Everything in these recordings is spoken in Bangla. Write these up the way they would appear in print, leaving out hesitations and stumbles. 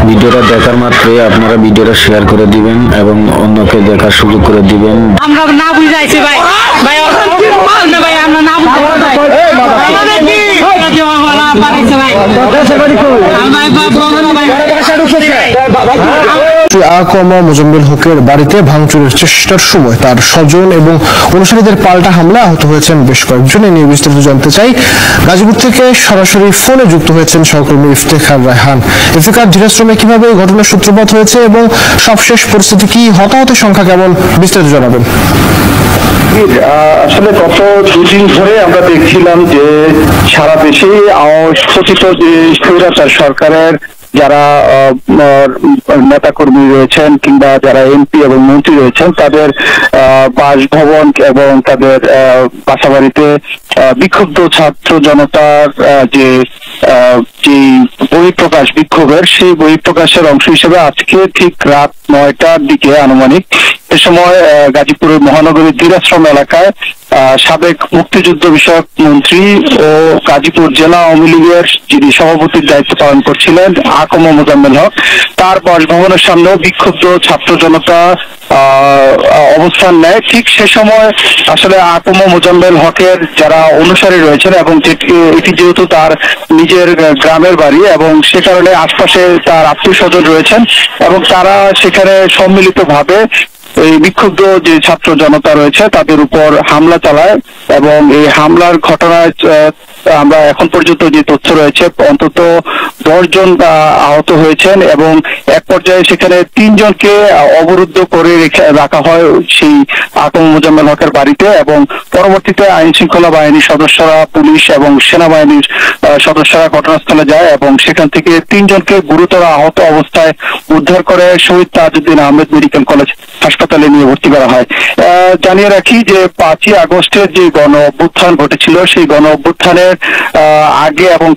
ভিডিওটা দেখার মাত্রই আপনারা ভিডিওটা শেয়ার করে দিবেন এবং অন্যকে দেখার সুযোগ করে দিবেন। আমরা না বুঝাইছি ভাই ভাই ভাই আমরা না আকমা মোজাম্মেল হকের বাড়িতে ভাঙচুরের চেষ্টার সময় তার স্বজন এবং অনুসারীদের পাল্টা হামলা আহত হয়েছেন বেশ কয়েকজন। এ নিয়ে বিস্তারিত জানতে চাই। গাজীপুর থেকে সরাসরি ফোনে যুক্ত হয়েছেন সহকর্মী ইফতেখার রায়হান। ইফতেখার, ধীরাশ্রমে কিভাবে এই ঘটনার সূত্রপাত হয়েছে এবং সবশেষ পরিস্থিতি কি, হতাহতের সংখ্যা কেমন, বিস্তারিত জানাবেন। আসলে গত দুদিন ধরে আমরা দেখছিলাম যে সারা দেশে কথিত যে স্বৈরাচার সরকারের যারা নেতাকর্মী রয়েছেন কিংবা যারা এমপি এবং মন্ত্রী রয়েছেন তাদের বাসভবন এবং তাদের বাসাবাড়িতে বিক্ষুব্ধ ছাত্র জনতার যে বহিঃপ্রকাশ বিক্ষোভের, সেই বহিঃপ্রকাশের অংশ হিসেবে আজকে ঠিক রাত 9টার দিকে আনুমানিক এ সময় গাজীপুরের মহানগরীর ধীরাশ্রম এলাকায় সাবেক মুক্তিযুদ্ধ বিষয়ক মন্ত্রী ও গাজীপুর জেলা আওয়ামী লীগের যিনি সভাপতির দায়িত্ব পালন করছিলেন আকমা মোজাম্মেল হক, তার বাসভবনের সামনেও বিক্ষুব্ধ ছাত্র জনতা অবস্থান নেয়। ঠিক সে সময় আসলে আকমা মোজাম্মেল হকের যারা অনুসারী রয়েছেন এবং এটি যেহেতু তার নিজের গ্রামের বাড়ি এবং সে কারণে আশপাশে তার আত্মীয় স্বজন রয়েছেন এবং তারা সেখানে সম্মিলিতভাবে এই বিক্ষুব্ধ যে ছাত্র জনতা রয়েছে তাদের উপর হামলা চালায় এবং এই হামলার ঘটনায় আমরা এখন পর্যন্ত যে তথ্য রয়েছে অন্তত 10 জন আহত হয়েছেন এবং এক পর্যায়ে সেখানে 3 জনকে অবরুদ্ধ করে রাখা হয় সেই আকমা মোজাম্মেল হকের বাড়িতে এবং পরবর্তীতে আইন শৃঙ্খলা বাহিনীর সদস্যরা, পুলিশ এবং সেনাবাহিনীর সদস্যরা ঘটনাস্থলে যায় এবং সেখান থেকে 3 জনকে গুরুতর আহত অবস্থায় উদ্ধার করে শহীদ তাজউদ্দিন আহমেদ মেডিকেল কলেজ হাসপাতালে নিয়ে ভর্তি করা হয়। জানিয়ে রাখি যে 5ই আগস্টের যে গণ অভ্যুত্থান ঘটেছিল সেই গণ অভ্যুত্থানের আগে এবং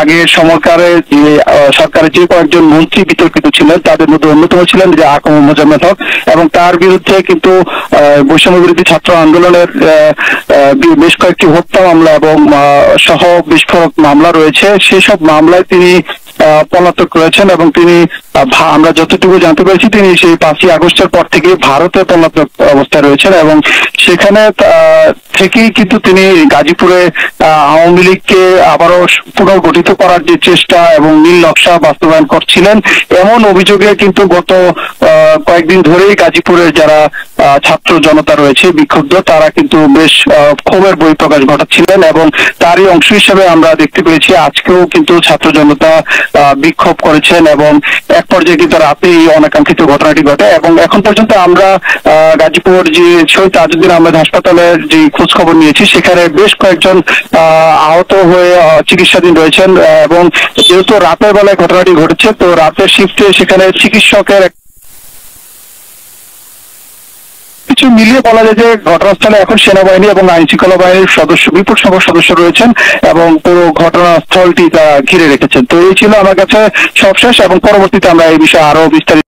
আগের সময়কারে যে সরকারের যে কয়েকজন মন্ত্রী বিতর্কিত ছিলেন তাদের মধ্যে অন্যতম ছিলেন যে আকমা মোজাম্মেল হক এবং তার বিরুদ্ধে কিন্তু বৈষম্য বিরোধী ছাত্র আন্দোলনের বেশ কয়েকটি হত্যা মামলা এবং সহ বিস্ফোরক মামলা রয়েছে। সেসব মামলায় তিনি পলাতক রয়েছেন এবং তিনি, আমরা যতটুকু জানতে পেরেছি, তিনি সেই 5ই আগস্টের পর থেকে ভারতে পলাতক অবস্থায় রয়েছেন এবং সেখানে থেকেই কিন্তু তিনি গাজীপুরে আওয়ামী লীগকে আবারও পুনর্গঠিত করার যে চেষ্টা এবং নীল নকশা বাস্তবায়ন করছিলেন এমন অভিযোগে কিন্তু গত কয়েকদিন ধরেই গাজীপুরের যারা ছাত্র জনতা রয়েছে বিক্ষুব্ধ তারা কিন্তু বেশ ক্ষোভের বহিঃপ্রকাশ ঘটাচ্ছিলেন এবং তারই অংশ হিসেবে আমরা দেখতে পেয়েছি আজকেও কিন্তু ছাত্র জনতা বিক্ষোভ করেছেন এবং এক পর্যায়ে কিন্তু রাতে এই অনাকাঙ্ক্ষিত ঘটনাটি ঘটে এবং এখন পর্যন্ত আমরা গাজীপুর যে শহীদ তাজউদ্দিন আহমেদ হাসপাতালের যে খোঁজ খবর নিয়েছি সেখানে বেশ কয়েকজন আহত হয়ে চিকিৎসাধীন রয়েছেন এবং যেহেতু রাতের বেলায় ঘটনাটি ঘটেছে তো রাতের শিফটে সেখানে চিকিৎসকের কিছু মিলিয়ে বলা যায় যে ঘটনাস্থলে এখন সেনাবাহিনী এবং আইন শৃঙ্খলা বাহিনীর বিপুল সংখ্যক সদস্য রয়েছেন এবং পুরো ঘটনাস্থলটি ঘিরে রেখেছেন। তো এই ছিল আমার কাছে সবশেষ এবং পরবর্তীতে আমরা এই বিষয়ে আরো বিস্তারিত